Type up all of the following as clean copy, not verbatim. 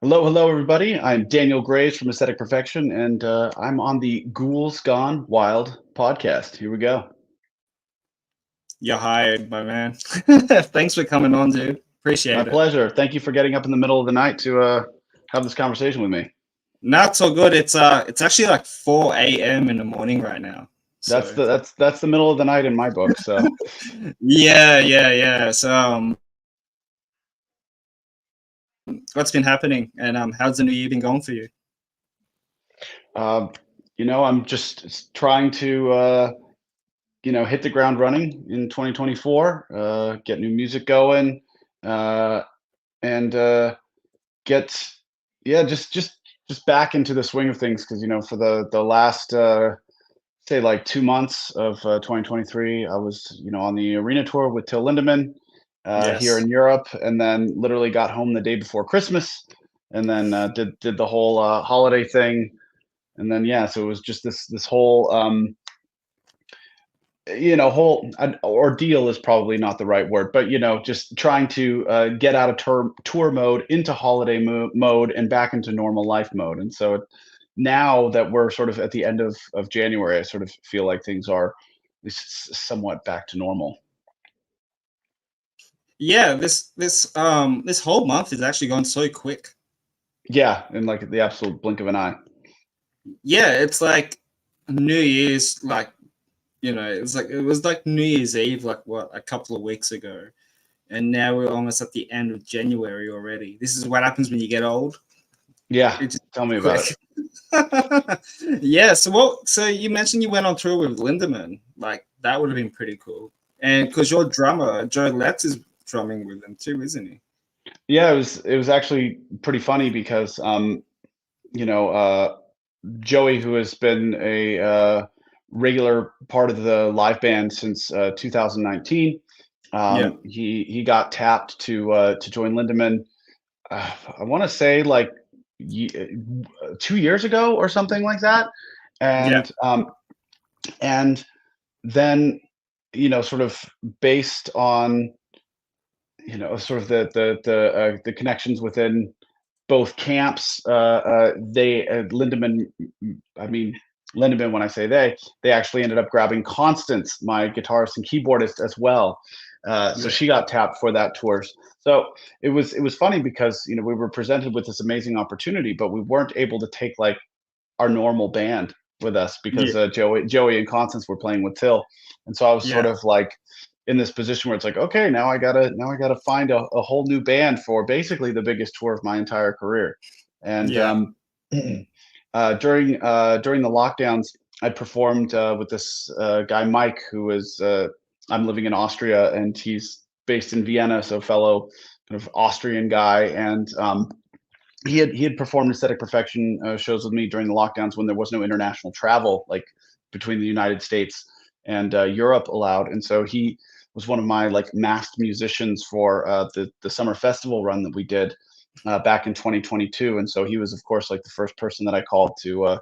Hello, hello, everybody. I'm Daniel Graves from Aesthetic Perfection, and I'm on the Ghouls Gone Wild podcast. Here we go. You're hired, my man. Thanks for coming on, dude. My Appreciate it. pleasure. Thank you for getting up in the middle of the night to have this conversation with me. Not so good. It's actually like 4 a.m. in the morning right now. That's So the middle of the night in my book. So, yeah. So what's been happening, and how's the new year been going for you? uh, I'm just trying to hit the ground running in 2024, get new music going, uh, and get just back into the swing of things because for the last say like 2 months of 2023, I was on the arena tour with Till Lindemann here Yes. in Europe, and then literally got home the day before Christmas, and then did the whole holiday thing, and then yeah, so it was just this whole whole ordeal is probably not the right word, but just trying to get out of tour mode into holiday mode and back into normal life mode. And so now that we're sort of at the end of January, I sort of feel like things are somewhat back to normal. Yeah, this whole month is actually going so quick. Yeah, in like the absolute blink of an eye. Yeah, it's like New Year's, like it was like New Year's Eve, like what, a couple of weeks ago, and now we're almost at the end of January already. This is what happens when you get old. Yeah, It's tell me about quick. it. Yeah. So you mentioned you went on tour with Lindemann. Like that would have been pretty cool. And because your drummer Joe Letts is drumming with them too, isn't he? Yeah, it was actually pretty funny because you know uh Joey, who has been a regular part of the live band since 2019. Yeah. He got tapped to join Lindemann. I want to say like 2 years ago or something like that, Yeah. and then sort of based on sort of the connections within both camps. They Lindemann, I mean Lindemann. When I say they actually ended up grabbing Constance, my guitarist and keyboardist, as well. So Yeah. she got tapped for that tour. So it was funny because we were presented with this amazing opportunity, but we weren't able to take like our normal band with us Yeah. because Joey and Constance were playing with Till, and so I was sort Yeah. of like in this position where it's like, okay, now I gotta find a whole new band for basically the biggest tour of my entire career. And Yeah. during the lockdowns, I performed with this guy Mike, who is I'm living in Austria, and he's based in Vienna, so fellow kind of Austrian guy, and he had performed Aesthetic Perfection shows with me during the lockdowns when there was no international travel, like between the United States and Europe allowed, and so he was one of my like masked musicians for the summer festival run that we did back in 2022, and so he was of course like the first person that I called to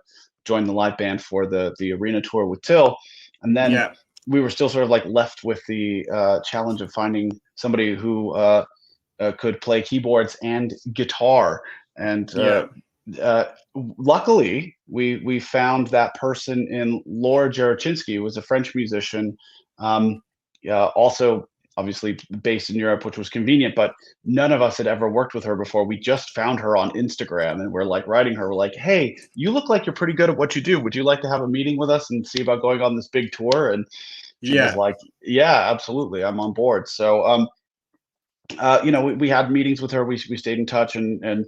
join the live band for the arena tour with Till, and then Yeah. we were still sort of like left with the challenge of finding somebody who could play keyboards and guitar. And Yeah. uh, luckily, we found that person in Laura Jarochinsky, who was a French musician, also obviously based in Europe, which was convenient. But none of us had ever worked with her before. We just found her on Instagram, and we're like writing her. We're like, "Hey, you look like you're pretty good at what you do. Would you like to have a meeting with us and see about going on this big tour?" And she was Yeah. like, "Yeah, absolutely, I'm on board." So we had meetings with her. We stayed in touch and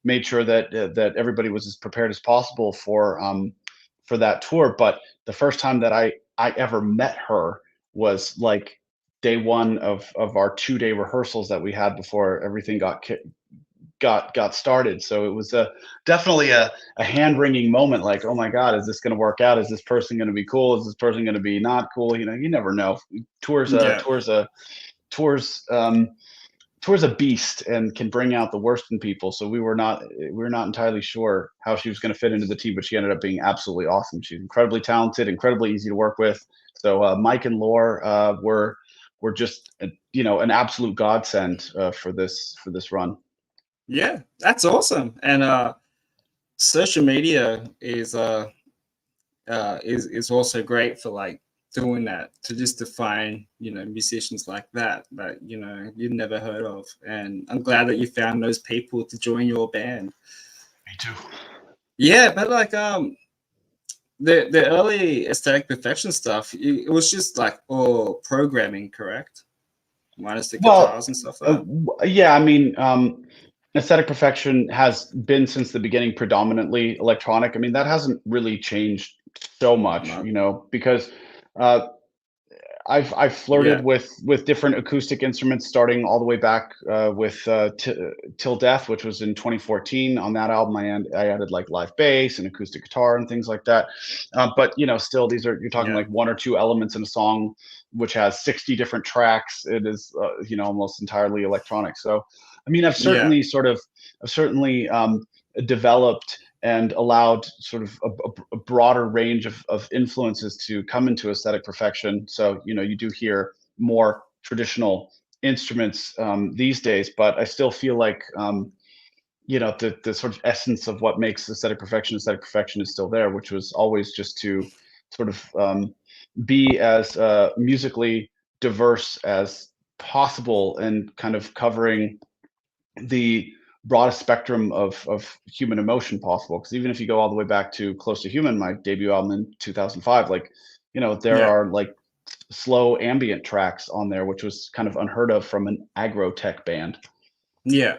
made sure that everybody was as prepared as possible for that tour. But the first time that I ever met her was like day one of our 2 day rehearsals that we had before everything got started. So it was definitely a hand wringing moment. Like, oh my God, is this going to work out? Is this person going to be cool? Is this person going to be not cool? You never know. Tours, uh, Yeah. tours, uh, tours. Tour's a beast and can bring out the worst in people. So we were not entirely sure how she was going to fit into the team, but she ended up being absolutely awesome. She's incredibly talented, incredibly easy to work with. So Mike and Lore were just an absolute godsend for this run. Yeah, that's awesome. And social media is also great for like doing that, to just define, musicians like that you've never heard of. And I'm glad that you found those people to join your band. Me too. Yeah, but like the early Aesthetic Perfection stuff, it was just like all programming, correct? Minus the Well, guitars and stuff like that. yeah, I mean, Aesthetic Perfection has been since the beginning predominantly electronic. I mean, that hasn't really changed so much, No. because uh, I've flirted Yeah, with different acoustic instruments, starting all the way back with Till Death, which was in 2014. On that album, I added like live bass and acoustic guitar and things like that. But still, you're talking yeah, like one or two elements in a song, which has 60 different tracks. It is almost entirely electronic. So, I mean, yeah, I've certainly developed and allowed sort of a broader range of influences to come into Aesthetic Perfection. So, you do hear more traditional instruments these days, but I still feel like, the sort of essence of what makes Aesthetic Perfection is still there, which was always just to sort of be as musically diverse as possible and kind of covering the broadest spectrum of human emotion possible. Because even if you go all the way back to Close to Human, my debut album in 2005, like, there yeah, are like slow ambient tracks on there, which was kind of unheard of from an aggro tech band. yeah.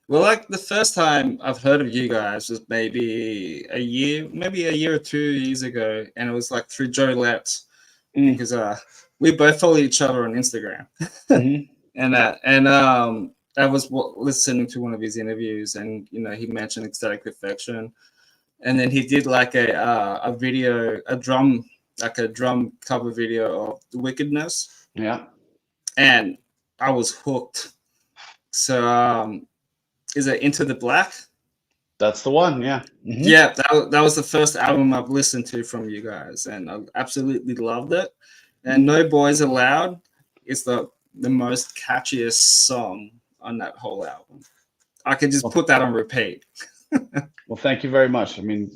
Well, like the first time I've heard of you guys was maybe a year or 2 years ago, and it was like through Joe Letts, Mm, because we both follow each other on Instagram. mhm. And I was listening to one of his interviews, and he mentioned Ecstatic Perfection, and then he did like a video, like a drum cover video of The Wickedness, Yeah, and I was hooked. So is it Into the Black? that's the one. Yeah. Hmm. Yeah, that was the first album I've listened to from you guys, and I absolutely loved it. And No Boys Allowed is the most catchiest song on that whole album. I could just Well, put that on repeat. well, thank you very much. I mean,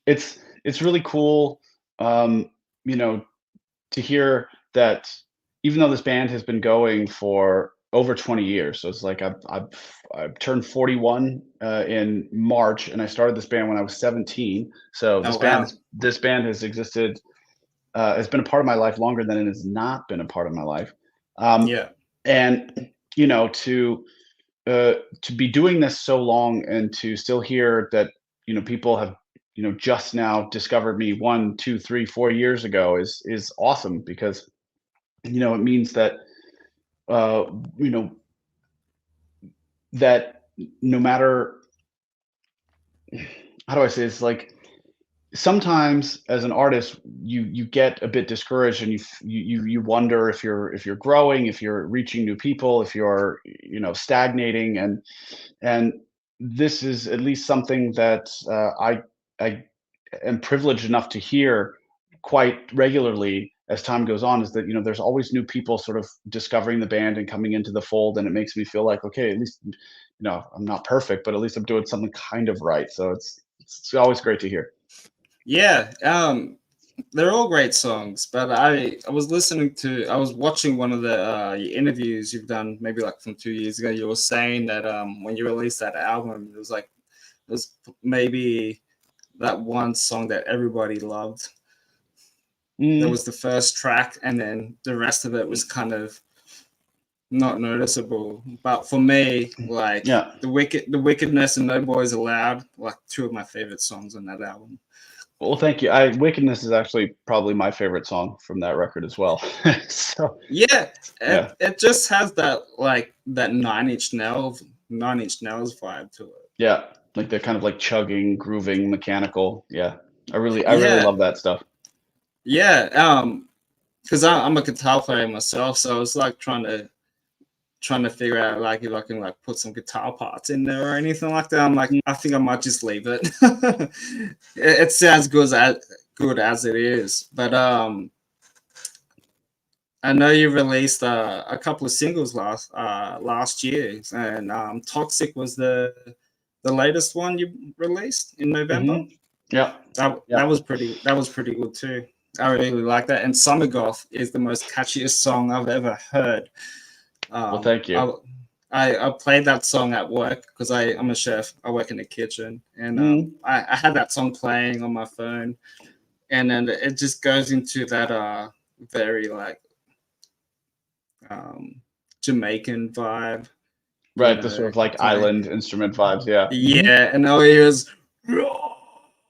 it's really cool, um, you know, to hear that even though this band has been going for over 20 years, so it's like I've turned 41 in March, and I started this band when I was 17. So Oh wow. this band has existed, has been a part of my life longer than it has not been a part of my life. Um, Yeah. and to be doing this so long and to still hear that people have just now discovered me 1, 2, 3, 4 years ago is awesome, because it means that uh, you know that no matter, how do I say this, like, sometimes as an artist you get a bit discouraged, and you wonder if you're growing, if you're reaching new people, if you're stagnating, and this is at least something that I am privileged enough to hear quite regularly as time goes on, is that there's always new people sort of discovering the band and coming into the fold, and it makes me feel like, okay, at least I'm not perfect, but at least I'm doing something kind of right. So it's always great to hear. Yeah. They're all great songs, but I was watching one of the interviews you've done, maybe like from 2 years ago. You were saying that when you released that album, it was maybe that one song that everybody loved. That Mm, was the first track, and then the rest of it was kind of not noticeable. But for me, like yeah. the Wickedness and No Boys Allowed, like two of my favorite songs on that album. Well, thank you. Wickedness is actually probably my favorite song from that record as well. So Yeah, yeah, it just has that like that Nine Inch Nails vibe to it. yeah, like they're kind of like chugging, grooving, mechanical. Yeah, I really Yeah, love that stuff. yeah. Because I'm a guitar player myself, so I was like trying to figure out like if I can like put some guitar parts in there or anything like that. I'm like, Mm, I think I might just leave it. It sounds good as it is, but I know you released a couple of singles last year, and "Toxic" was the latest one you released in November. Hmm. Yeah. That Yeah. was pretty good too. I really like that. And "Summer Goth" is the most catchiest song I've ever heard. Well, Um, thank you. I, I played that song at work because I'm a chef. I work in the kitchen, and Mm. I had that song playing on my phone, and then it just goes into that very like um, Jamaican vibe, you Right. The sort know, of like play. island instrument vibes. Yeah. Hmm. Yeah, and all he was,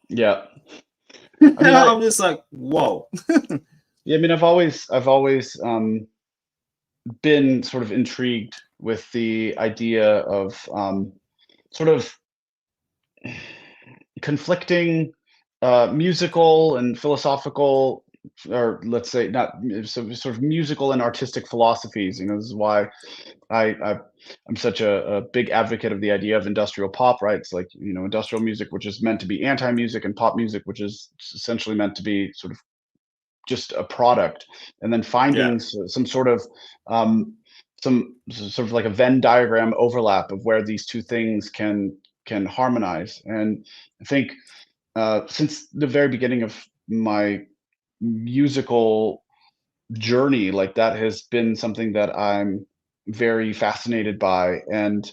Yeah. I mean, I'm just like, whoa. yeah, I mean, I've always been sort of intrigued with the idea of sort of conflicting musical and philosophical, or let's say not sort of musical and artistic philosophies. This is why I I'm such a big advocate of the idea of industrial pop, right? It's like, industrial music, which is meant to be anti-music, and pop music, which is essentially meant to be sort of just a product, and then Yeah, finding some sort of um, sort of like a Venn diagram overlap of where these two things can harmonize. And I think since the very beginning of my musical journey, like that has been something that I'm very fascinated by, and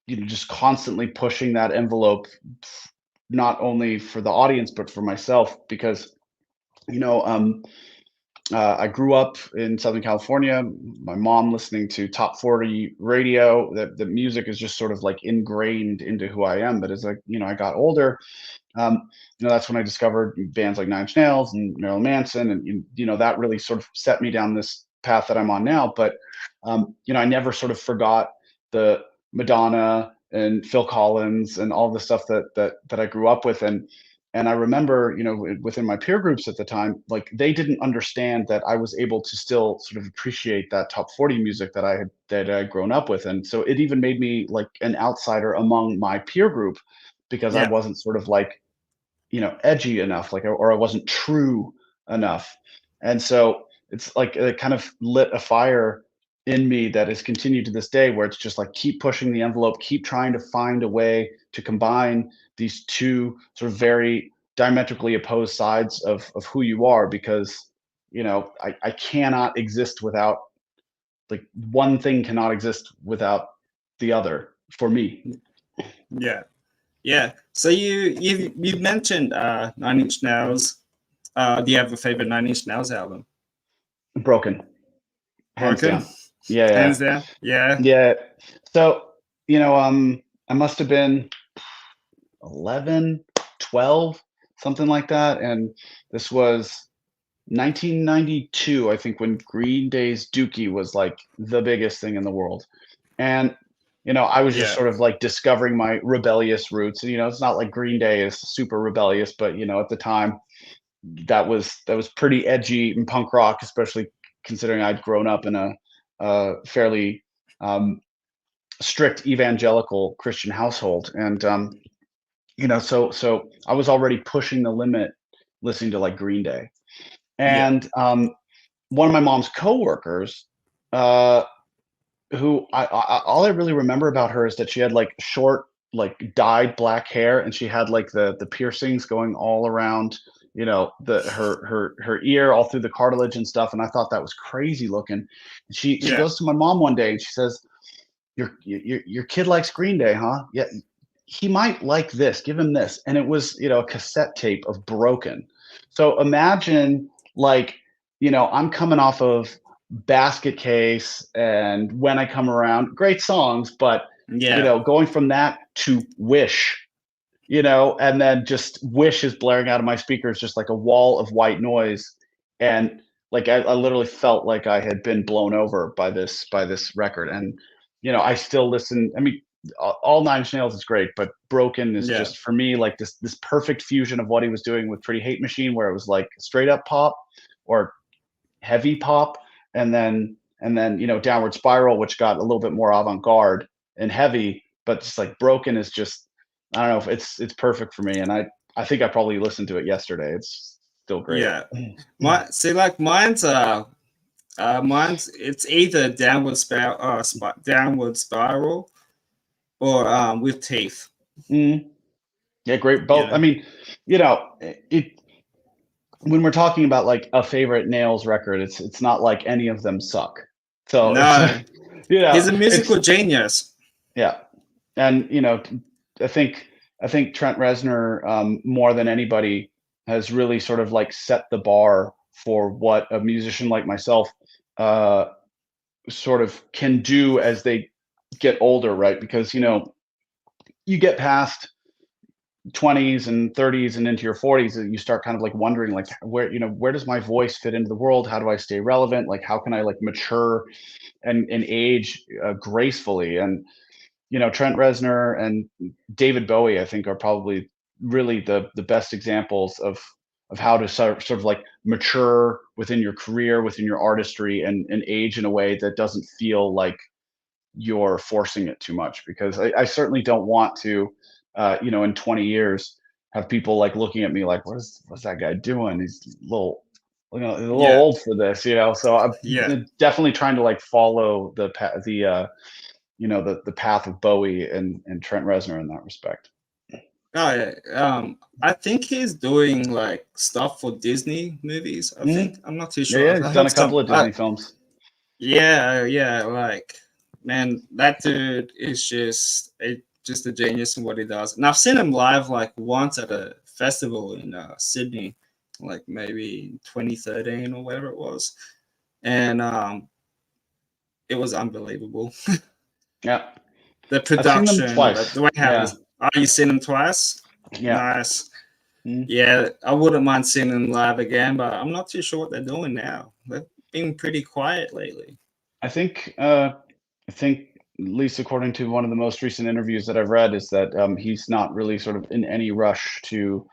just constantly pushing that envelope, not only for the audience but for myself, because you know um I grew up in Southern California. My mom listening to top 40 radio. That the music is just sort of like ingrained into who I am. But as I got older, um, that's when I discovered bands like Nine Inch Nails and Marilyn Manson, and that really sort of set me down this path that I'm on now. But I never sort of forgot the Madonna and Phil Collins and all the stuff that I grew up with. And I remember, within my peer groups at the time, like they didn't understand that I was able to still sort of appreciate that top 40 music that I'd grown up with. And so it even made me like an outsider among my peer group, because I yeah, wasn't sort of like, edgy enough, like, or I wasn't true enough. And so it's like it kind of lit a fire in me that has continued to this day, where it's just like keep pushing the envelope, keep trying to find a way to combine these two sort of very diametrically opposed sides of who you are, because I cannot exist without, like, one thing cannot exist without the other for me. yeah, yeah. So you've mentioned Nine Inch Nails. Do you have a favorite Nine Inch Nails album? Broken, hands Broken, down. Yeah, yeah. hands down. Yeah, Yeah. So, I must have been 11, 12, something like that. And this was 1992, I think, when Green Day's Dookie was like the biggest thing in the world. And, I was just yeah, sort of like discovering my rebellious roots. And, it's not like Green Day is super rebellious, but, at the time, that was pretty edgy and punk rock, especially considering I'd grown up in a fairly um, strict evangelical Christian household. And so I was already pushing the limit listening to like Green Day. yeah, And one of my mom's coworkers, uh, who all I really remember about her is that she had like short, like dyed black hair, and she had like the piercings going all around, the her ear, all through the cartilage and stuff. And I thought that was crazy looking. And she yeah, goes to my mom one day and she says, your kid likes Green Day, huh? Yeah, he might like this. Give him this. And it was, a cassette tape of Broken. So imagine, like, I'm coming off of Basket Case and When I Come Around, great songs, but yeah, going from that to Wish, and then just Wish is blaring out of my speakers, just like a wall of white noise. And like I literally felt like I had been blown over by this record. And I still listen. I mean, all Nine Inch Nails is great, but Broken is yeah, just for me like this perfect fusion of what he was doing with Pretty Hate Machine, where it was like straight up pop or heavy pop, and then Downward Spiral, which got a little bit more avant-garde and heavy. But just like Broken is just, I don't know, if it's perfect for me. And I think I probably listened to it yesterday. It's still great. yeah. My see, like mine's It's either downward spiral or with teeth. Mm, yeah, great. You Both. I know, mean, it when we're talking about like a favorite Nails record, it's not like any of them suck. So it's like, no, he's a it's musical genius. yeah. And I think Trent Reznor, more than anybody, has really sort of like set the bar for what a musician like myself uh, sort of can do as they get older, right? Because you get past 20s and 30s and into your 40s, and you start kind of like wondering like where does my voice fit into the world? How do I stay relevant? Like how can I like mature and age gracefully? And Trent Reznor and David Bowie, I think, are probably really the best examples of how to sort of like mature within your career, within your artistry, and age in a way that doesn't feel like you're forcing it too much. Because I certainly don't want to, in 20 years, have people like looking at me like, what's that guy doing? He's he's a little Yeah, old for this. So I'm yeah. definitely trying to like follow the path of Bowie and Trent Reznor in that respect. Oh yeah. I think he's doing like stuff for Disney movies. I think Mhm. I'm not too Yeah, sure. yeah, I he's done have a couple some. of Disney films. Yeah, yeah. Like, man, that dude is just a genius in what he does. And I've seen him live like once at a festival in Sydney, like maybe 2013 or whatever it was, and it was unbelievable. Yeah, The I've seen them production, twice. the way how Yeah, he's. Oh, you seen him twice? yeah. Nice. Mhm. Yeah, I wouldn't mind seeing them live again, but I'm not too sure what they're doing now. They've been pretty quiet lately. I think at least according to one of the most recent interviews that I've read is that he's not really sort of in any rush to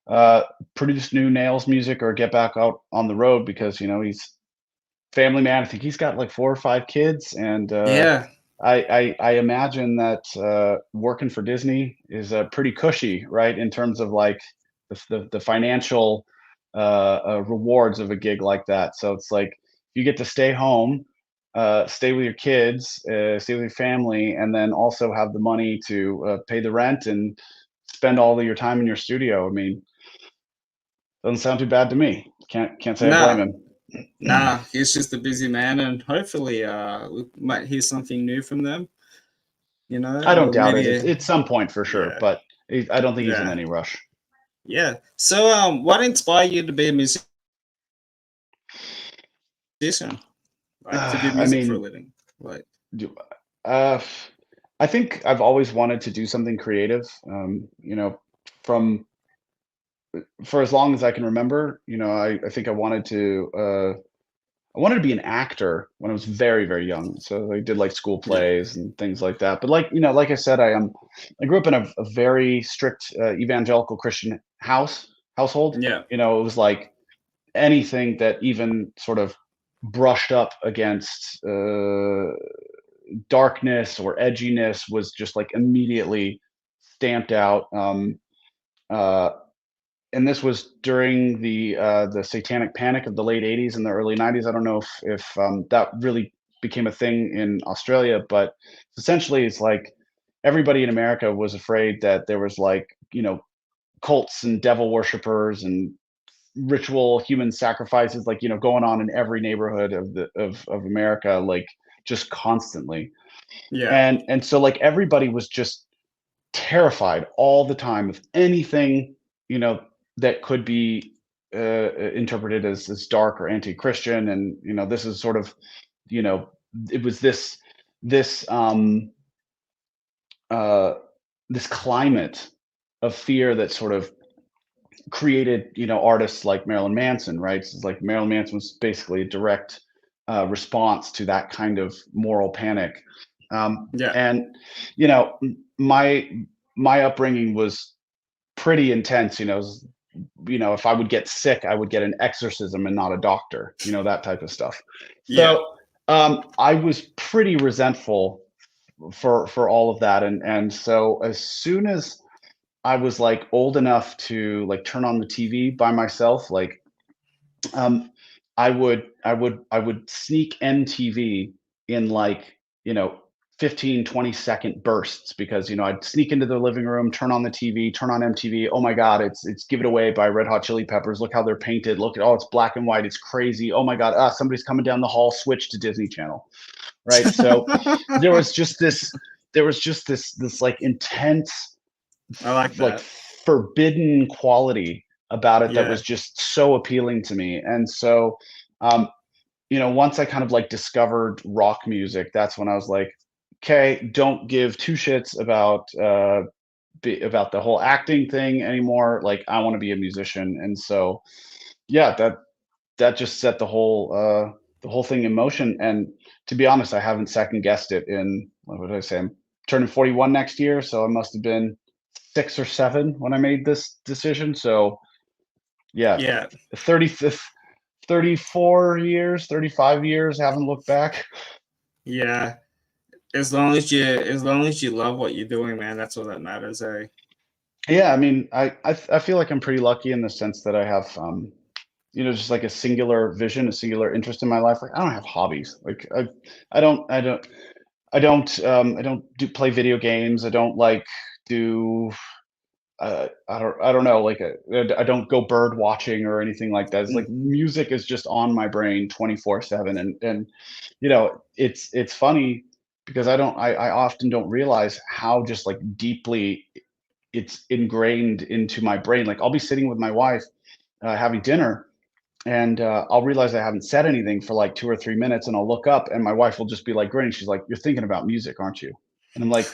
uh, produce new Nails music or get back out on the road because he's family man. I think he's got like 4 or 5 kids, and Yeah, I imagine that working for Disney is pretty cushy, right? In terms of like the financial rewards of a gig like that. So it's like you get to stay home, stay with your kids, stay with your family, and then also have the money to pay the rent and spend all of your time in your studio. I mean, doesn't sound too bad to me. Can't say I blame nah, him. nah, he's just a busy man, and hopefully, we might hear something new from them. I don't Or doubt it. maybe, At some point for sure, yeah, but I don't think he's in yeah, any rush. yeah. So, what inspired you to be a musician, like to do I music for a mean, living? Like, do, uh, I think I've always wanted to do something creative. From for as long as I can remember, I think I wanted to be an actor when I was very, very young. So I did like school yeah, plays and things like that. But like I said, I grew up in a very strict evangelical Christian household. yeah, It was like anything that even sort of brushed up against darkness or edginess was just like immediately stamped out. Uh, and this was during the satanic panic of the late '80s and the early '90s. I don't know if that really became a thing in Australia, but essentially, it's like everybody in America was afraid that there was like cults and devil worshippers and ritual human sacrifices like going on in every neighborhood of America, like just constantly. yeah, And so like everybody was just terrified all the time of anything, you know, that could be interpreted as dark or anti-Christian. And this is sort of, you know, it was this uh, this climate of fear that sort of created, artists like Marilyn Manson, right? So it's like Marilyn Manson was basically a direct response to that kind of moral panic. yeah, And my my upbringing was pretty intense. If I would get sick, I would get an exorcism and not a doctor. That type of stuff. yeah, So I was pretty resentful for all of that, and so as soon as I was like old enough to like turn on the TV by myself, like um, I would sneak MTV in like, 15, 20-second bursts because, I'd sneak into the living room, turn on the TV, turn on MTV. Oh my God, it's Give It Away by Red Hot Chili Peppers. Look how they're painted. Look at, oh, it's black and white. It's crazy. Oh my God, somebody's coming down the hall, switch to Disney Channel. Right. So there was just this, this like intense, I like like that. forbidden quality about it that Yeah. was just so appealing to me. And so, um, once I kind of like discovered rock music, that's when I was like, okay, don't give two shits about the whole acting thing anymore. Like, I want to be a musician. And so, yeah, that just set the whole thing in motion. And to be honest, I haven't second guessed it in, what did I say? I'm turning 41 next year, so I must have been 6 or 7 when I made this decision. So yeah, Yeah. 35th 34 years, 35 years, haven't looked back. Yeah. As long as you love what you're doing, man, that's all that matters, eh? Yeah, I mean, I feel like I'm pretty lucky in the sense that I have, just like a singular vision, a singular interest in my life. Like, I don't have hobbies. Like, I don't, I don't, I don't do play video games. I don't like do, I don't know, like, I don't go bird watching or anything like that. It's like Mm. music is just on my brain 24/7, and it's funny because I often don't realize how just like deeply it's ingrained into my brain. Like, I'll be sitting with my wife, having dinner, and, I'll realize I haven't said anything for like 2 or 3 minutes, and I'll look up, and my wife will just be like grinning. She's like, "You're thinking about music, aren't you?" And I'm like,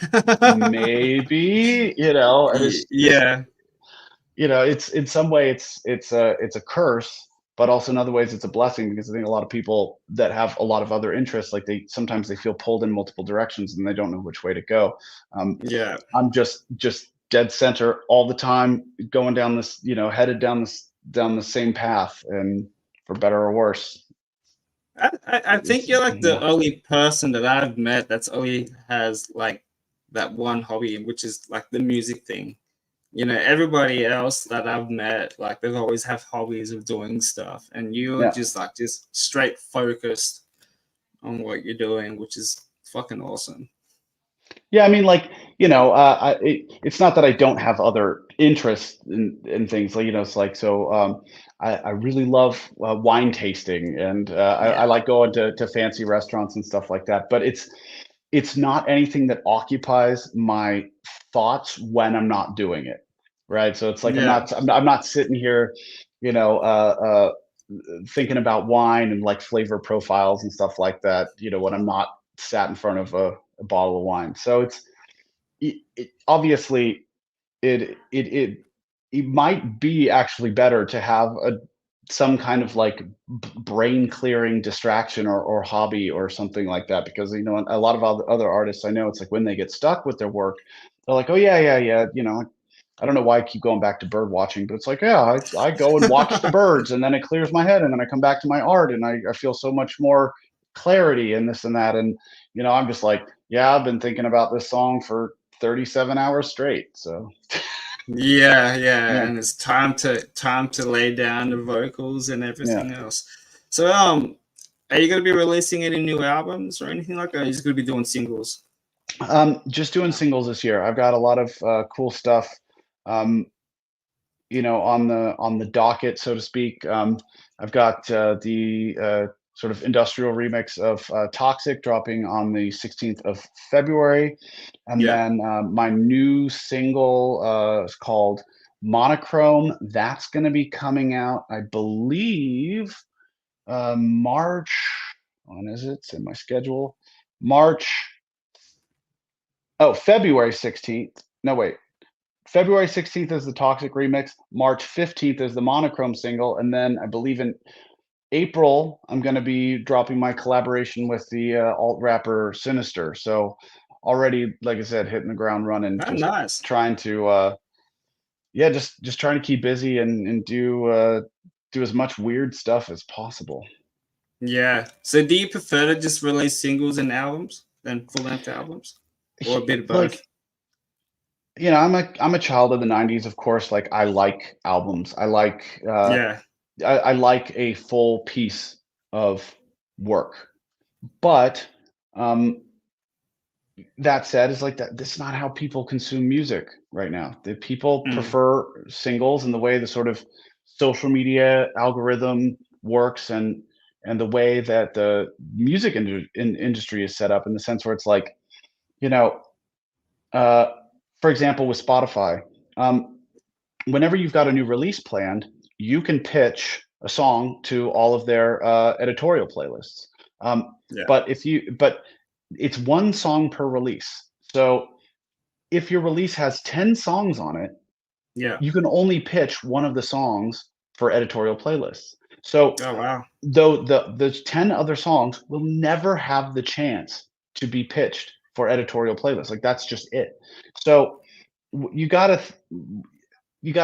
"Maybe," and it's Yeah. it's in some way it's a curse, but also in other ways it's a blessing because I think a lot of people that have a lot of other interests, like they sometimes they feel pulled in multiple directions and they don't know which way to go. Yeah. I'm just dead center all the time, going down this, headed down the same path, and for better or worse. I think It's you're like the yeah. only person that I've met that's only has like that one hobby, which is like the music thing. Everybody else that I've met, like they've always have hobbies of doing stuff, and you're Yeah. just straight focused on what you're doing, which is fucking awesome. Yeah, I mean, like, it's not that I don't have other interests in things. Like, it's like, so, I really love, wine tasting, and, I Yeah, like going to fancy restaurants and stuff like that. But it's not anything that occupies my thoughts when I'm not doing it, right? So it's like yeah, I'm not sitting here, you know, thinking about wine and like flavor profiles and stuff like that, when I'm not sat in front of a bottle of wine. So obviously it might be actually better to have some kind of like brain clearing distraction or hobby or something like that, because a lot of other artists I know, it's like when they get stuck with their work, they're like, oh yeah, yeah, yeah, I don't know why I keep going back to bird watching, but it's like, yeah, I go and watch the birds, and then it clears my head, and then I come back to my art, and I feel so much more clarity and this and that. And I'm just like, yeah, I've been thinking about this song for 37 hours straight. So yeah, yeah, yeah, and it's time to lay down the vocals and yeah. everything else. So, are you gonna be releasing any new albums or anything like that? Or are you just gonna be doing singles? Just doing singles this year. I've got a lot of cool stuff, um, on the docket, so to speak. I've got the sort of industrial remix of "Toxic" dropping on the 16th of February, and Yeah. then my new single is called "Monochrome." That's going to be coming out, I believe, March. When is it? It's in my schedule. March. Oh, February 16th. No, wait. February 16th is the Toxic remix. March 15th is the Monochrome single. And then I believe in April, I'm going to be dropping my collaboration with the alt rapper Sinister. So already, like I said, hitting the ground running, Oh, just nice. trying to, yeah, just trying to keep busy and do as much weird stuff as possible. Yeah. So, do you prefer to just release singles and albums than full length albums, or a bit of Like, both? I'm a child of the 90s, of course. Like, I like albums. I like Yeah. I like a full piece of work. But um, that said, is like that. That's not how people consume music right now. The people Mm. prefer singles, and the way the sort of social media algorithm works, and the way that the music industry is set up, in the sense where it's like, you know, uh, for example, with Spotify, um, whenever you've got a new release planned, you can pitch a song to all of their editorial playlists. Um, Yeah. but it's one song per release. So if your release has 10 songs on it, Yeah. you can only pitch one of the songs for editorial playlists. So Oh wow. though the 10 other songs will never have the chance to be pitched for editorial playlists. Like, that's just it. So you gotta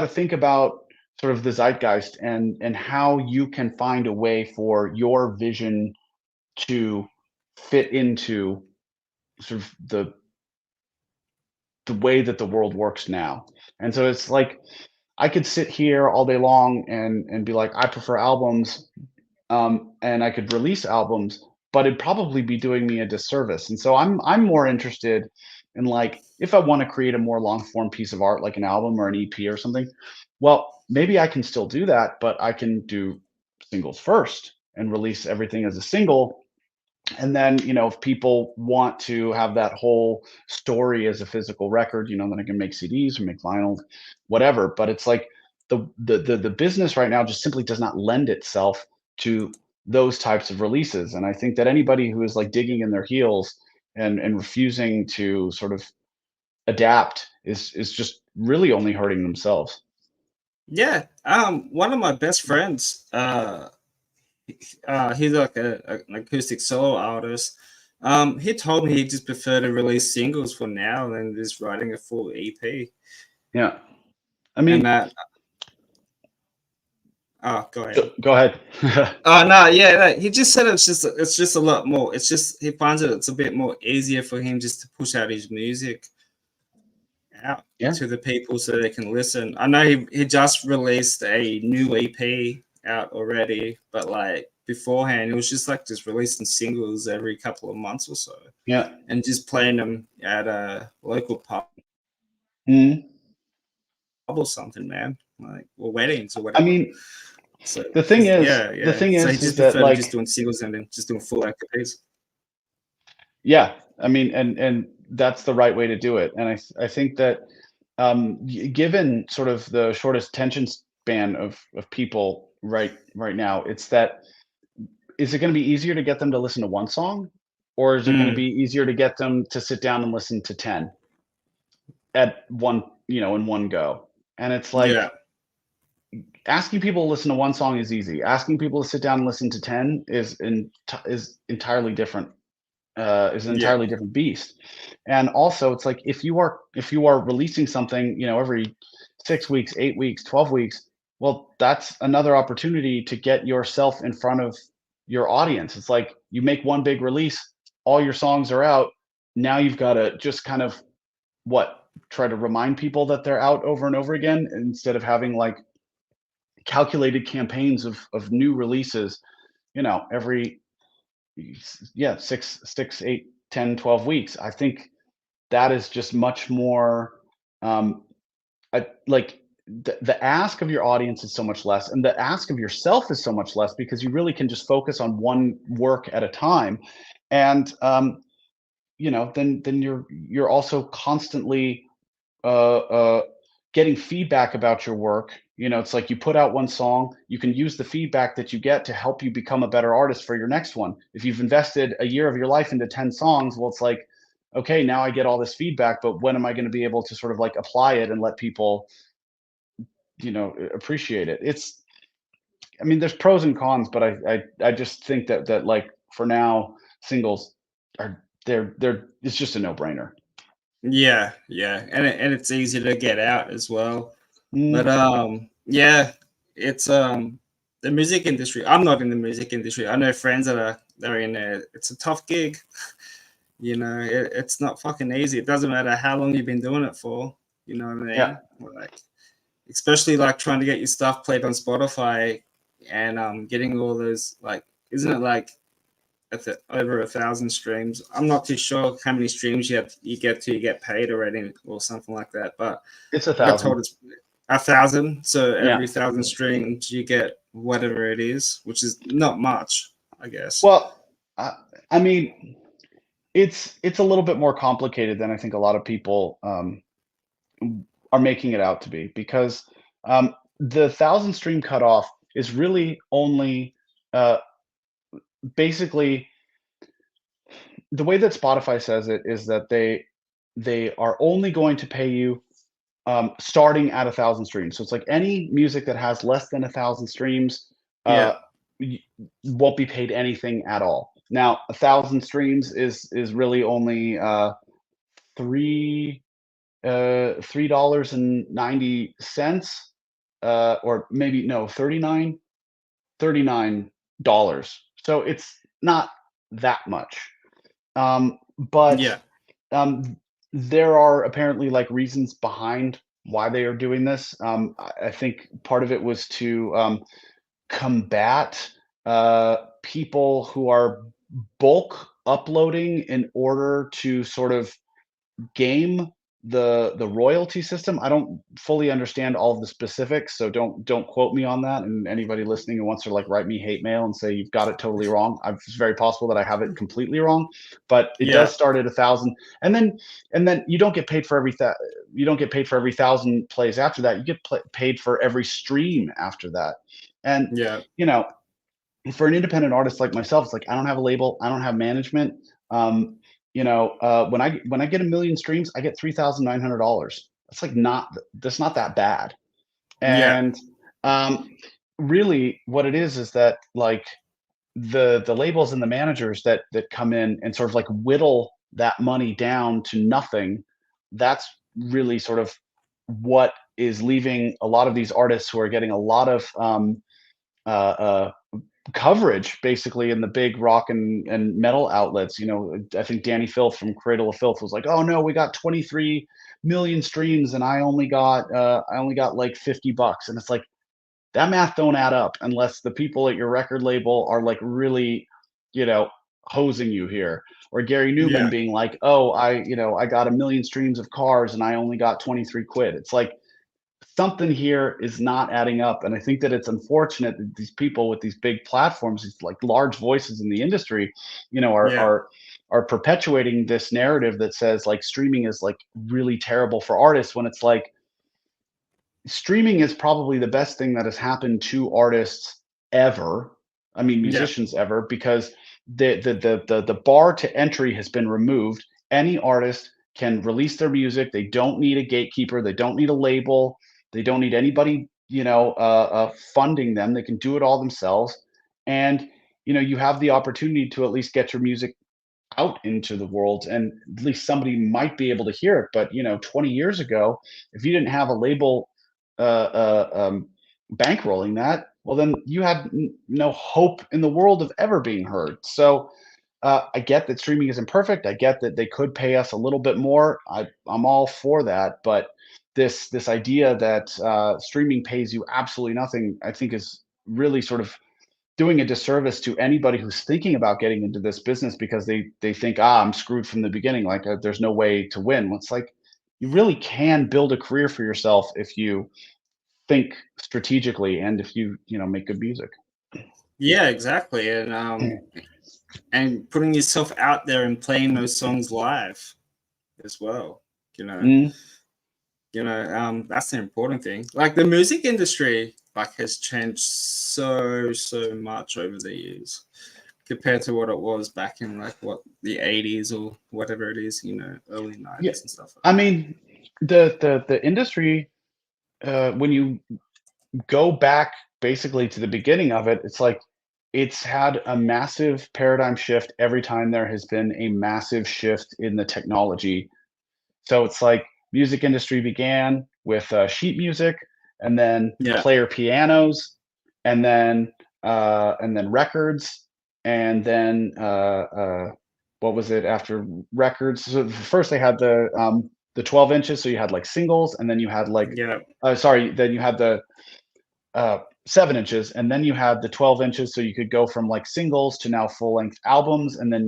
think about sort of the zeitgeist, and how you can find a way for your vision to fit into sort of the way that the world works now. And so it's like, I could sit here all day long and be like, I prefer albums, and I could release albums, but it'd probably be doing me a disservice. And so I'm more interested in, like, if I want to create a more long form piece of art, like an album or an EP or something, well, maybe I can still do that, but I can do singles first and release everything as a single. And then, if people want to have that whole story as a physical record, then I can make CDs or make vinyl, whatever. But it's like, the business right now just simply does not lend itself to those types of releases. And I think that anybody who is, like, digging in their heels and refusing to sort of adapt is just really only hurting themselves. Yeah. One of my best friends, he's like an acoustic solo artist. He told me he just prefer to release singles for now than just writing a full EP. Yeah. I And mean, go ahead. go ahead. Oh no, yeah, no, he just said it's just a lot more. It's just he finds it's a bit more easier for him just to push out his music out Yeah. to the people so they can listen. I know he just released a new EP out already, but like beforehand, it was just releasing singles every couple of months or so, Yeah. and just playing them at a local pub Mhm. or something, man, like or weddings or I whatever. mean, So the thing is yeah, the yeah. thing So he is just that, preferred to just like, doing singles and then just doing full EPs. yeah, I mean, and that's the right way to do it. And I think that, given sort of the shortest attention span of people right now, it's that, is it going to be easier to get them to listen to one song, or is it going to Mm, be easier to get them to sit down and listen to 10 at one, in one go? And it's yeah, like, asking people to listen to one song is easy. Asking people to sit down and listen to 10 is entirely different, is an yeah, entirely different beast. And also, it's like, if you are releasing something, every 6 weeks, 8 weeks, 12 weeks, well, that's another opportunity to get yourself in front of your audience. It's like, you make one big release, all your songs are out. Now you've got to just kind of, try to remind people that they're out over and over again, instead of having, like, calculated campaigns of new releases, every, yeah, 8, 10, 12 weeks. I think that is just much more, um, like, the ask of your audience is so much less, and the ask of yourself is so much less, because you really can just focus on one work at a time. And then you're also constantly, uh, uh, getting feedback about your work. It's like, you put out one song, you can use the feedback that you get to help you become a better artist for your next one. If you've invested a year of your life into 10 songs, well, it's like, okay, now I get all this feedback, but when am I going to be able to sort of, like, apply it and let people, appreciate it? I mean, there's pros and cons, but I just think that, like, for now, singles they're it's just a no-brainer. yeah, yeah, and it's easy to get out as well. But Mm, yeah, it's the music industry. I'm not in the music industry. I know friends that are in there. It's a tough gig. It's not fucking easy. It doesn't matter how long you've been doing it for. You know what I yeah. mean? Like, especially like trying to get your stuff played on Spotify and getting all those, like, isn't it like over 1,000 streams? I'm not too sure how many streams you get paid already or something like that, but It's a I got told thousand. it's 1,000. So Yeah. every 1,000 streams you get whatever it is, which is not much, I guess. Well, I, I mean, it's a little bit more complicated than I think a lot of people are making it out to be, because the thousand stream cutoff is really only uh, basically the way that Spotify says it is that they are only going to pay you starting at 1,000 streams. So it's like any music that has less than 1,000 streams Yeah, uh, won't be paid anything at all. Now, 1,000 streams is really only three $3.90, or maybe no, 39 dollars. So it's not that much. But yeah, there are apparently like reasons behind why they are doing this. I think part of it was to combat people who are bulk uploading in order to sort of game the royalty system. I don't fully understand all of the specifics, so don't quote me on that. And anybody listening who wants to like write me hate mail and say you've got it totally wrong, it's very possible that I have it completely wrong. But it yeah, does start at 1,000, and then you don't get paid for you don't get paid for every 1,000 plays after that. You get paid for every stream after that. And yeah, you know, for an independent artist like myself, it's like I don't have a label, I don't have management. When I get 1,000,000 streams, I get $3,900. That's not that bad. yeah, And really, what it is that like the labels and the managers that come in and sort of like whittle that money down to nothing. That's really sort of what is leaving a lot of these artists who are getting a lot of uh, uh, coverage basically in the big rock and metal outlets. I think Danny Filth from Cradle of Filth was like, "Oh no, we got 23 million streams and I only got like $50." And it's like that math don't add up unless the people at your record label are like really, you know, hosing you here. Or Gary Newman yeah, being like, "Oh, I got 1,000,000 streams of Cars and I only got 23 quid." It's like something here is not adding up. And I think that it's unfortunate that these people with these big platforms, these like large voices in the industry, are yeah, perpetuating this narrative that says like streaming is like really terrible for artists, when it's like streaming is probably the best thing that has happened to artists ever. I mean, yeah, musicians ever, because the bar to entry has been removed. Any artist can release their music. They don't need a gatekeeper. They don't need a label. They don't need anybody, funding them. They can do it all themselves. And you have the opportunity to at least get your music out into the world, and at least somebody might be able to hear it. But 20 years ago, if you didn't have a label bankrolling that, well, then you had no hope in the world of ever being heard. So I get that streaming isn't perfect. I get that they could pay us a little bit more. I'm all for that. But this idea that streaming pays you absolutely nothing, I think, is really sort of doing a disservice to anybody who's thinking about getting into this business, because they think, I'm screwed from the beginning. Like there's no way to win. Well, it's like you really can build a career for yourself if you think strategically and if you make good music. yeah, exactly. And putting yourself out there and playing those songs live as well. You know, Mm, that's the important thing. Like the music industry, like has changed so much over the years compared to what it was back in like what the 80s or whatever it is, early yeah, 90s and stuff like I that. mean, the industry, when you go back basically to the beginning of it, it's like it's had a massive paradigm shift every time there has been a massive shift in the technology. So it's like music industry began with sheet music, and then Yeah, player pianos, and then records, and then what was it after records? So first they had the 12 inches, so you had like singles, and then you had like yeah, then you had the 7 inches, and then you had the 12 inches, so you could go from like singles to now full length albums, and then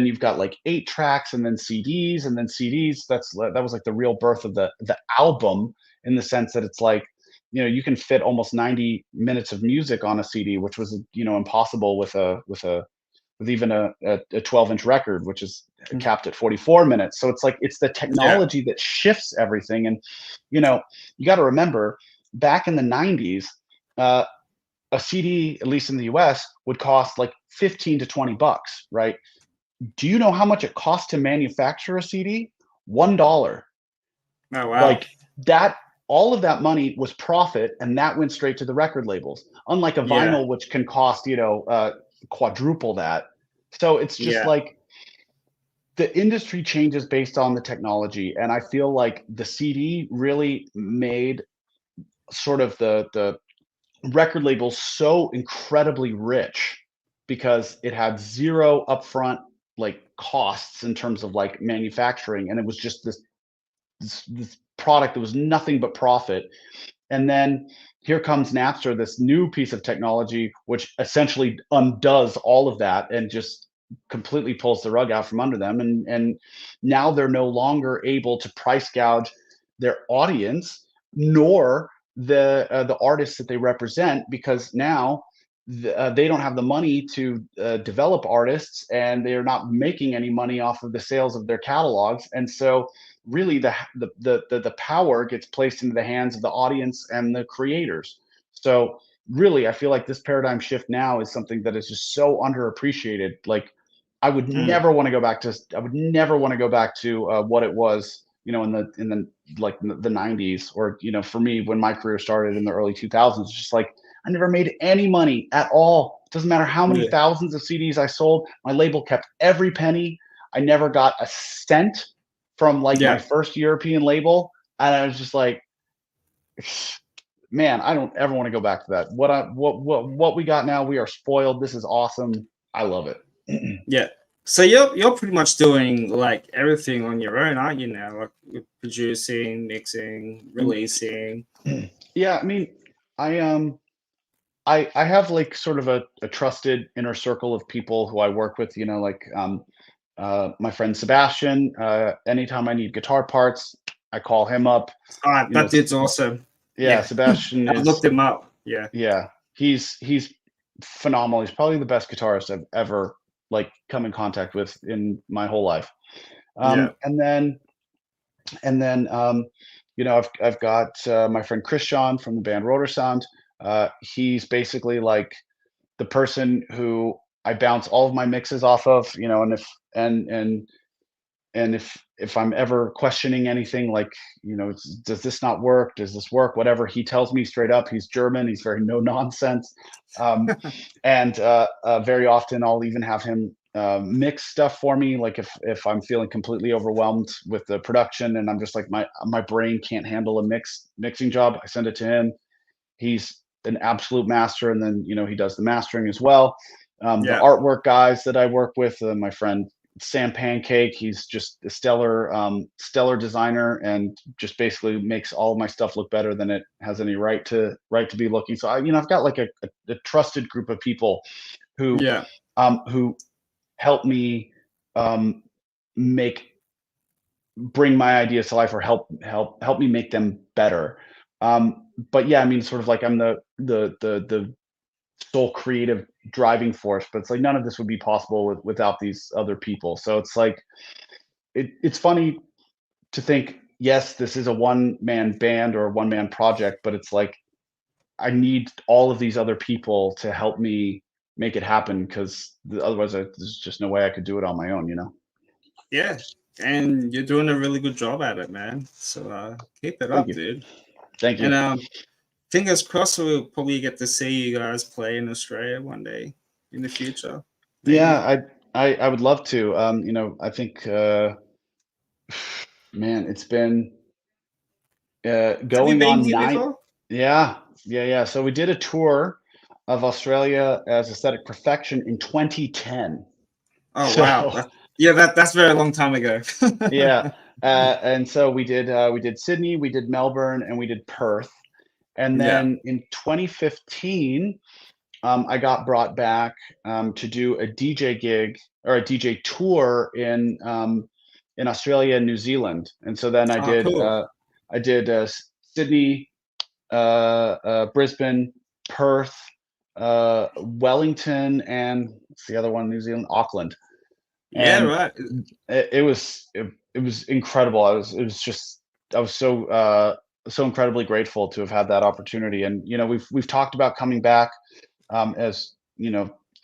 you've got like 8 tracks, and then CDs, and then CDs. That was like the real birth of the album, in the sense that it's like, you can fit almost 90 minutes of music on a CD, which was impossible with even a 12-inch record, which is capped at 44 minutes. So it's like it's the Yeah. technology that shifts everything, and you got to remember back in the 90s. A CD, at least in the US, would cost like 15 to 20 bucks, right? Do you know how much it costs to manufacture a CD? $1. Oh wow. Like that, all of that money was profit, and that went straight to the record labels. Unlike a Yeah. vinyl, which can cost, quadruple that. So it's just Yeah. like the industry changes based on the technology, and I feel like the CD really made sort of the record labels so incredibly rich because it had zero upfront like costs in terms of like manufacturing, and it was just this product that was nothing but profit. And then here comes Napster, this new piece of technology which essentially undoes all of that and just completely pulls the rug out from under them, and now they're no longer able to price gouge their audience, nor the artists that they represent, because now they don't have the money to develop artists, and they are not making any money off of the sales of their catalogs. And so really the power gets placed into the hands of the audience and the creators. So really, I feel like this paradigm shift now is something that is just so underappreciated. Like I would Mm. never want to go back to what it was, in the like the 90s, or for me when my career started in the early 2000s. Just like I never made any money at all. Doesn't matter how many Yeah. thousands of CDs I sold, my label kept every penny. I never got a cent from like my Yeah. first European label, and I was just like, man, I don't ever want to go back to that. What we got now, we are spoiled. This is awesome. I love it. Yeah. So you're pretty much doing like everything on your own, aren't you now? Like you're producing, mixing, releasing. Yeah, I mean, I have like sort of a trusted inner circle of people who I work with, like my friend Sebastian. Anytime I need guitar parts, I call him up. Ah, You know, that dude's awesome. yeah, Yeah. Sebastian I've looked is, him up. Yeah. yeah, he's phenomenal. He's probably the best guitarist I've ever like come in contact with in my whole life. Yeah. And then I've got my friend Christian from the band Rotor Sound. He's basically like the person who I bounce all of my mixes off of, and if I'm ever questioning anything, like, does this not work? Does this work? Whatever, he tells me straight up. He's German. He's very no nonsense. Um, and very often I'll even have him mix stuff for me. Like if I'm feeling completely overwhelmed with the production and I'm just like my brain can't handle a mixing job, I send it to him. He's an absolute master, and then he does the mastering as well. The Yeah. artwork guys that I work with, my friend Sam Pancake, he's just a stellar designer, and just basically makes all of my stuff look better than it has any right to be looking. So I've got like a trusted group of people who Yeah. who help me um, make bring my ideas to life, or help me make them better. But yeah, I mean, sort of like I'm the sole creative driving force, but it's like none of this would be possible without these other people. So it's like it's funny to think, yes, this is a one man band or a one man project, but it's like I need all of these other people to help me make it happen, because otherwise there's just no way I could do it on my own. Yeah. And you're doing a really good job at it, man. So keep it Thank up, you. dude. Thank And you. fingers crossed we'll probably get to see you guys play in Australia one day in the future. Maybe. Yeah, I would love to. I think, man, it's been Have you going been on here nine. before? Yeah, yeah, yeah. So we did a tour of Australia as Aesthetic Perfection in 2010. Oh wow. So That's a very long time ago. yeah, and so we did Sydney, we did Melbourne, and we did Perth. And Yeah. then in 2015, I got brought back to do a DJ gig or a DJ tour in Australia and New Zealand. And so then Oh, cool. I did Sydney, Brisbane, Perth, Wellington, and what's the other one? New Zealand, Auckland. Yeah, And right. it was incredible. It was just I was so incredibly grateful to have had that opportunity. And we've talked about coming back as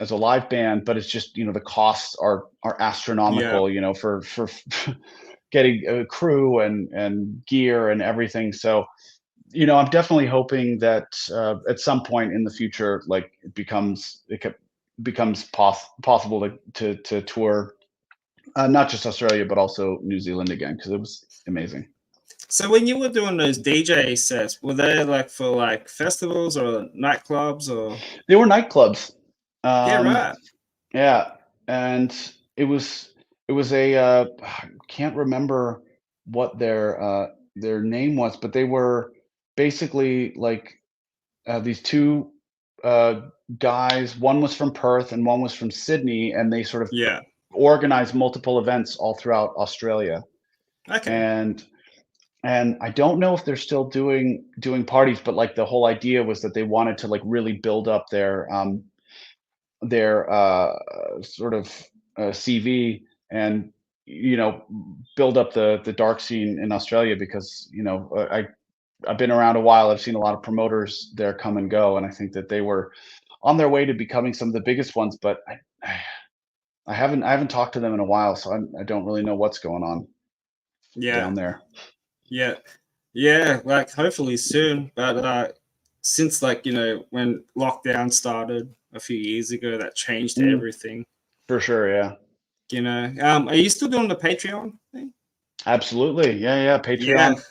as a live band, but it's just the costs are Yeah. astronomical. For getting a crew and gear and everything. So I'm definitely hoping that at some point in the future, like becomes possible to tour not just Australia but also New Zealand again because it was amazing. So when you were doing those DJ sets, were they like for like festivals or nightclubs or? They were nightclubs. Yeah, Um, right. yeah, and it was I can't remember what their name was, but they were basically like these two uh, guys. One was from Perth and one was from Sydney, and they sort of Yeah. organized multiple events all throughout Australia. Okay. And I don't know if they're still doing parties, but like the whole idea was that they wanted to like really build up their sort of CV and build up the dark scene in Australia because I've been around a while. I've seen a lot of promoters there come and go, and I think that they were on their way to becoming some of the biggest ones. But I haven't talked to them in a while, so I don't really know what's going on Yeah. down there. Yeah. Yeah. Like hopefully soon. But since like, when lockdown started a few years ago, that changed Mm, everything. for sure, yeah, Are you still doing the Patreon thing? absolutely, yeah, yeah. Yeah. How's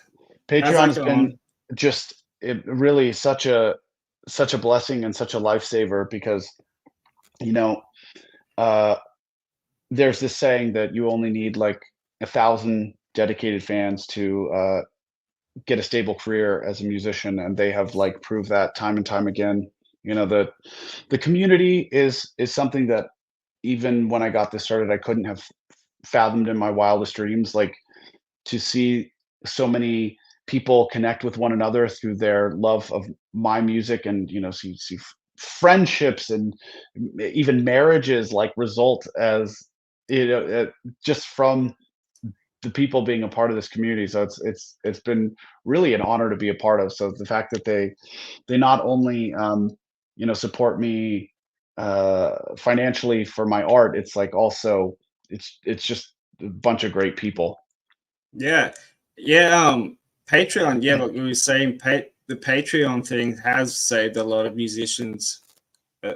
Patreon that has been going? just really such a blessing and such a lifesaver because you know uh, there's this saying that you only need like 1,000 dedicated fans to get a stable career as a musician, and they have like proved that time and time again. The community is something that even when I got this started, I couldn't have fathomed in my wildest dreams. Like to see so many people connect with one another through their love of my music, and see friendships and even marriages like result as just from the people being a part of this community. So it's been really an honor to be a part of. So the fact that they not only support me financially for my art, it's like also it's just a bunch of great people. Yeah. Yeah. Patreon. Yeah, like we were saying, the Patreon thing has saved a lot of musicians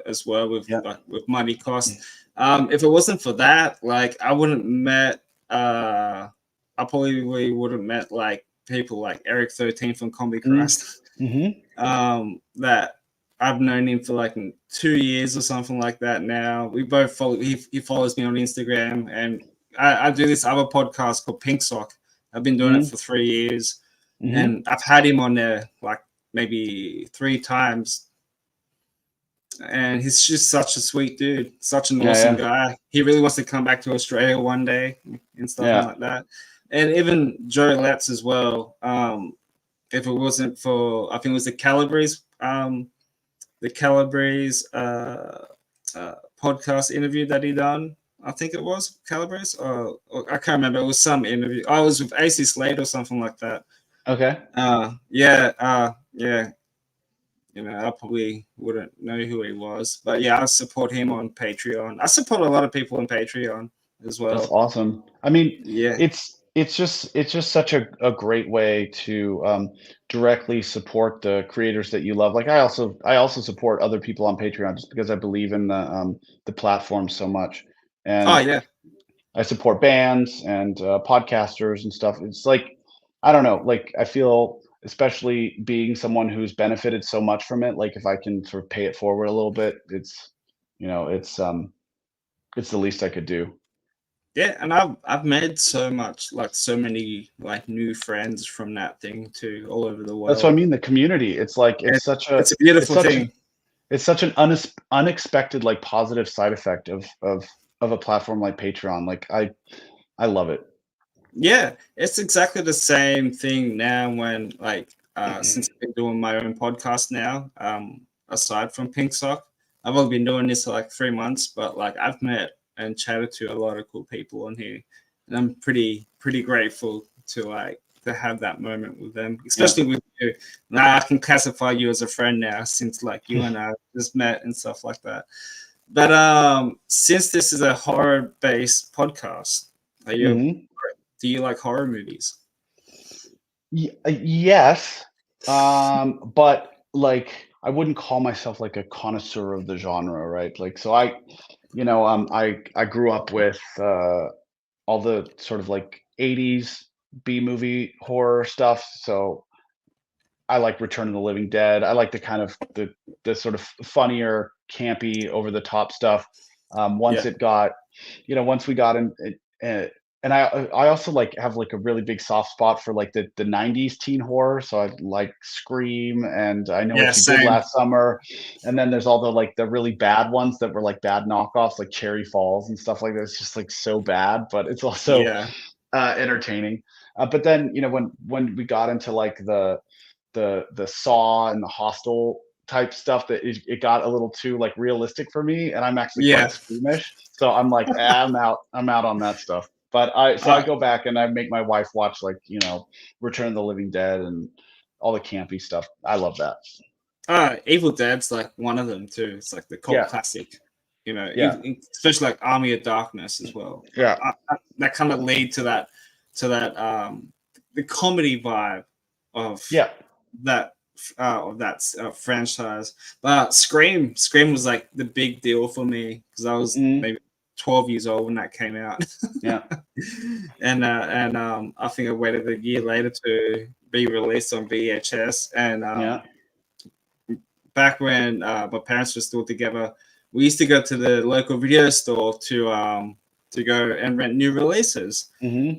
as well with Yeah. money cost. If it wasn't for that, like I wouldn't met. I probably wouldn't met like people like Eric 13 from Combi Mm, Christ. mhm, That I've known him for like 2 years or something like that now. We both follow, he follows me on Instagram, and I do this other podcast called Pink Sock. I've been doing it mm, for 3 years, mhm. and I've had him on there like maybe 3 times. And he's just such a sweet dude, such an Yeah, awesome yeah, guy. He really wants to come back to Australia one day and stuff yeah. like that. And even Joe Letts as well. If it wasn't for, I think it was the Calabrese podcast interview that he done. I think it was Calabrese, or I can't remember. It was some interview. I was with AC Slade or something like that. Okay. Yeah. I probably wouldn't know who he was, but yeah, I support him on Patreon. I support a lot of people on Patreon as That's well. awesome. I mean, Yeah. it's just such a great way to directly support the creators that you love. Like I also support other people on Patreon just because I believe in the platform so much. Oh And yeah. I support bands and podcasters and stuff. It's like I don't know, like I feel especially being someone who's benefited so much from it, like if I can sort of pay it forward a little bit, it's it's the least I could do. Yeah, and I've made so many like new friends from that thing too, all over the That's what I world. mean, the community. It's like And it's a it's beautiful such thing. it's such an unexpected, like, positive side effect of a platform like Patreon. Like, I love it. Yeah, it's exactly the same thing now when since I've been doing my own podcast now, aside from Pink Sock, I've only been doing this for like 3 months, but like I've met and chatted to a lot of cool people on here. And I'm pretty grateful to have that moment with them, Yeah. especially with you. Now I can classify you as a friend now since like you and I just met and stuff like that. But since this is a horror based podcast, are you Mhm. do you like horror movies? Yes, but, like, I wouldn't call myself, like, a connoisseur of the genre, right? Like, so I grew up with, all the sort of, like, '80s B-movie horror stuff, so I like Return of the Living Dead. I like the sort of funnier, campy, over the top stuff. Once Yeah. it got, once we got in, and I also like have like a really big soft spot for like the '90s teen horror. So I like Scream and I Know Yeah, What You Did same. Last Summer, and then there's all the really bad ones that were like bad knockoffs, like Cherry Falls and stuff like that. It's just like so bad, but it's also Yeah. entertaining. But then when we got into like the Saw and the Hostel type stuff, that it got a little too like realistic for me, and I'm actually quite Yeah. squeamish. So I'm like, I'm out. I'm out on that stuff. But I Uh, go back and I make my wife watch like Return of the Living Dead and all the campy stuff. I love that. Evil Dead's like one of them too. It's like the cult Yeah, classic, yeah, especially like Army of Darkness as well. yeah, That kind of lead to that the comedy vibe of yeah. that franchise. But Scream was like the big deal for me because I was Mhm. maybe 12 years old when that came out. Yeah, and I think I waited a year later to be released on VHS. And yeah. back when my parents were still together, we used to go to the local video store to go and rent new releases. Hmm.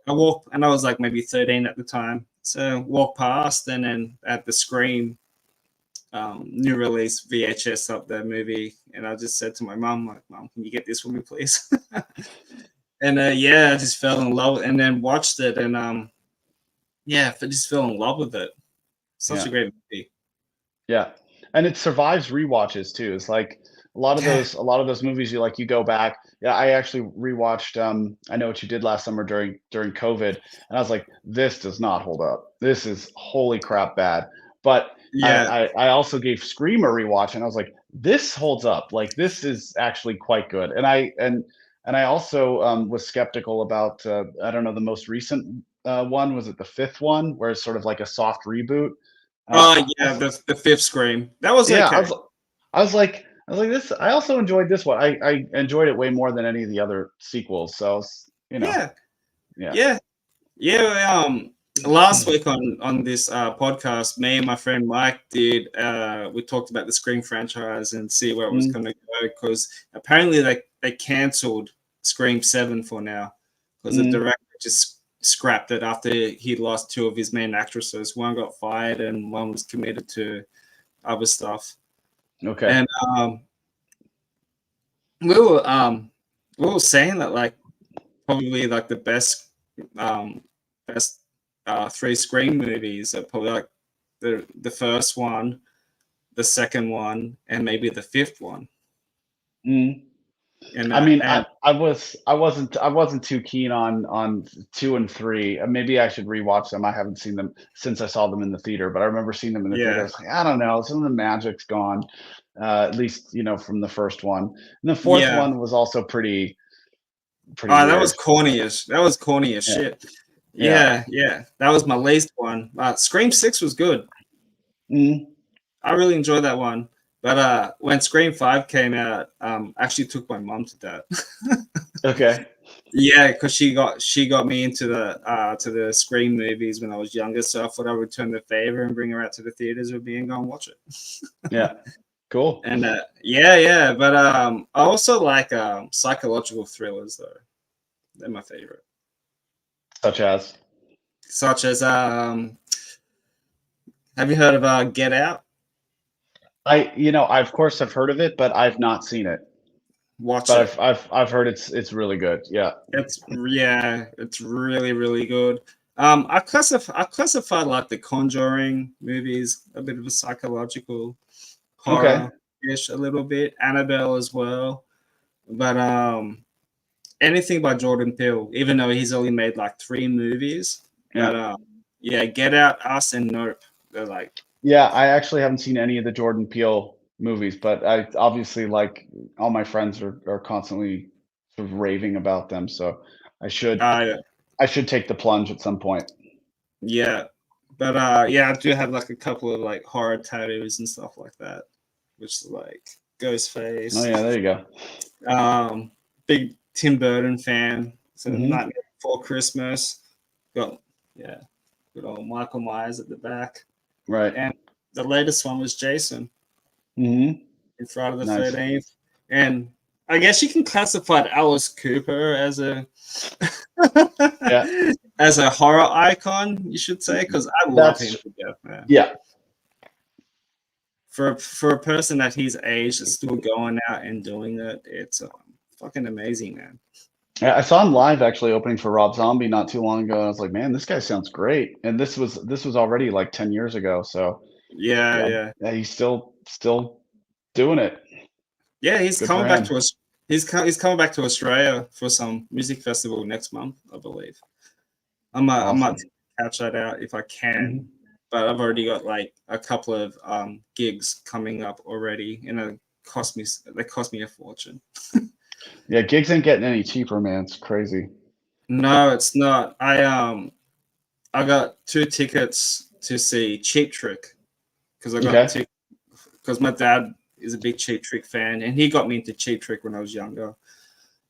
I was like maybe 13 at the time. So walk past and then at the Scream new release VHS up there movie, and I just said to my mom, like, "Mom, can you get this for me, please?" And yeah, I just fell in love, and then watched it, and yeah, I just fell in love with it. Such a Yeah. great movie. Yeah, and it survives rewatches too. It's like Yeah, a lot of those movies you go back. Yeah, I actually rewatched I Know What You Did Last Summer during COVID, and I was like, this does not hold up. This is holy crap bad. But yeah, I also gave Scream a rewatch, and I was like, this holds up. Like this is actually quite good. And I also was skeptical about I don't know, the most recent one. Was it the fifth one, where it's sort of like a soft reboot? Uh, oh yeah, the fifth Scream that was yeah, okay. I was like this. I also enjoyed this one. I enjoyed it way more than any of the other sequels. So Yeah, yeah. yeah, yeah. Last week on this podcast, me and my friend Mike did. We talked about the Scream franchise and see where it was Mm, going to go because apparently they cancelled Scream 7 for now because the mm, director just scrapped it after he lost two of his main actresses. One got fired and one was committed to other stuff. okay. And we were um, we were saying that like probably like the um, best three Scream movies are probably like the first one, the second one, and maybe the fifth one. Mm. And I mean, and I wasn't too keen on two and three. Maybe I should rewatch them. I haven't seen them since I saw them in the theater, but I remember seeing them in the theater. I yeah, was like, I don't know, some of the magic's gone. At least from the first one. And the fourth yeah. one was also pretty Oh, that was weird. corny as that was corny as Yeah, shit. yeah. Yeah, yeah. That was my least one. Scream 6 was good. Mm, I really enjoyed that one. But when Scream 5 came out, I actually took my mom to that. okay. Yeah, because she got me into the Scream movies when I was younger, so I thought I would return the favor and bring her out to the theaters with me and go and watch it. Yeah. Cool. And yeah, yeah, but I also like psychological thrillers though. They're my favorite. Such as? Such as have you heard of Get Out? I of course have heard of it, but I've not seen it. Watch But it. I've heard it's really good. Yeah. It's really really good. I classify like the Conjuring movies a bit of a psychological Okay. horror ish a little bit. Annabelle as well, but anything by Jordan Peele, even though he's only made like 3 movies. But Yeah. yeah, Get Out, Us, and Nope. They're like Yeah, I actually haven't seen any of the Jordan Peele movies, but I obviously like all my friends are constantly sort of raving about them, so I should yeah, I should take the plunge at some point. yeah. But yeah, I do have like a couple of like horror tattoos and stuff like that, which is like Oh Ghostface. yeah, there you go. Big Tim Burton fan. So Mhm. Nightmare Before Christmas. Got yeah, good old Michael Myers at the back. Right. And the latest one was Jason Mhm. in Friday the Nice. 13th. And I guess you can classify Alice Cooper as a Yeah. as a horror icon, you should say, because I love him That's to death, man. yeah. For a person at his age that's still going out and doing it, it's fucking amazing, man. I saw him live actually opening for Rob Zombie not too long ago. I was like, "Man, this guy sounds great." And this was already like 10 years ago, so Yeah, yeah, yeah. yeah, he's still doing it. Yeah, he's Good for coming back him. to us. He's coming back to Australia for some music festival next month, I believe. I might Awesome. catch that out if I can, Mhm. but I've already got like a couple of gigs coming up already, and they cost me a fortune. Yeah, gigs ain't getting any cheaper, man. It's crazy. No, it's not. I got 2 tickets to see Cheap Trick because I got Okay. two because my dad is a big Cheap Trick fan, and he got me into Cheap Trick when I was younger.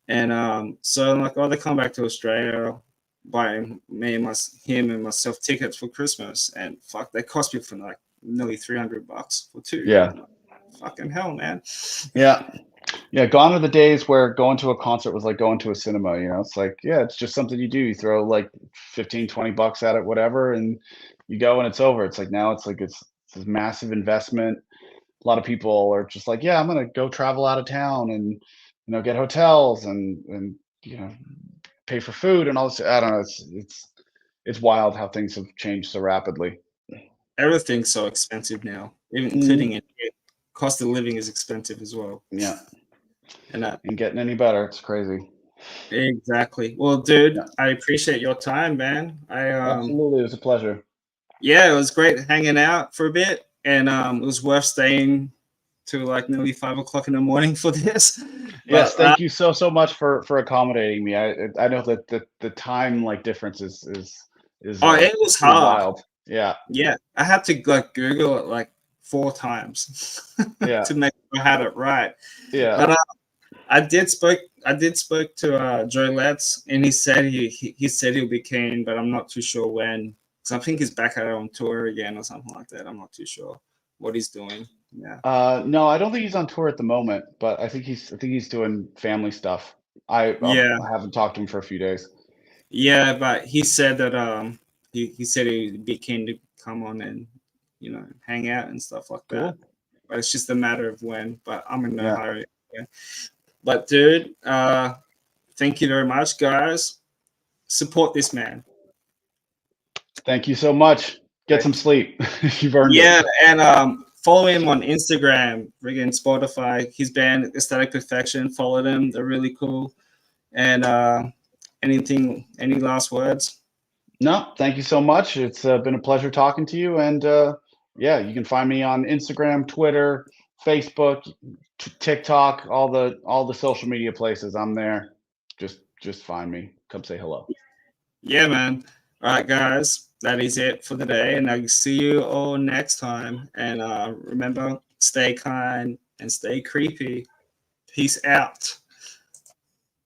And so I'm like, oh, they come back to Australia, buying him and myself tickets for Christmas, and fuck, they cost me for like nearly $300 for 2. Yeah. And fucking hell, man. Yeah. Yeah, gone are the days where going to a concert was like going to a cinema, It's like, yeah, it's just something you do. You throw like 15, $20 at it, whatever, and you go and it's over. It's like now it's like it's this massive investment. A lot of people are just like, yeah, I'm gonna go travel out of town and get hotels and pay for food and all this. I don't know. It's wild how things have changed so rapidly. Everything's so expensive now, even including Mhm. it. Cost of living is expensive as well. Yeah, And ain't getting any better. It's crazy. exactly. Well, dude, Yeah, I appreciate your time, man. absolutely. It was a pleasure. Yeah, it was great hanging out for a bit, and it was worth staying to like nearly 5 o'clock in the morning for this. Yes, But thank you so much for accommodating me. I know that the time like difference is oh, it was pretty hard. wild. Yeah, Yeah, I had to like Google it like 4 times yeah, to make sure I had it right. yeah. But I did spoke to Joe Letts, and he said he said he'll be keen, but I'm not too sure when. So I think he's back out on tour again or something like that. I'm not too sure what he's doing. Yeah. No, I don't think he's on tour at the moment, but I think he's doing family stuff. Yeah. I haven't talked to him for a few days. Yeah, but he said that he said he'd be keen to come on and hang out and stuff like that. Cool. But it's just a matter of when. But I'm in no Yeah. hurry. Yeah. But dude, thank you very much, guys. Support this man. Thank you so much. Get some sleep. You've earned it. Yeah, and follow him on Instagram, friggin' Spotify. His band Aesthetic Perfection. Follow them. They're really cool. And any last words? No, thank you so much. It's been a pleasure talking to you. And yeah, you can find me on Instagram, Twitter, Facebook, TikTok, all the social media places. I'm there. Just find me. Come say hello. Yeah, man. All right, guys, that is it for the day, and I'll see you all next time. And remember, stay kind and stay creepy. Peace out.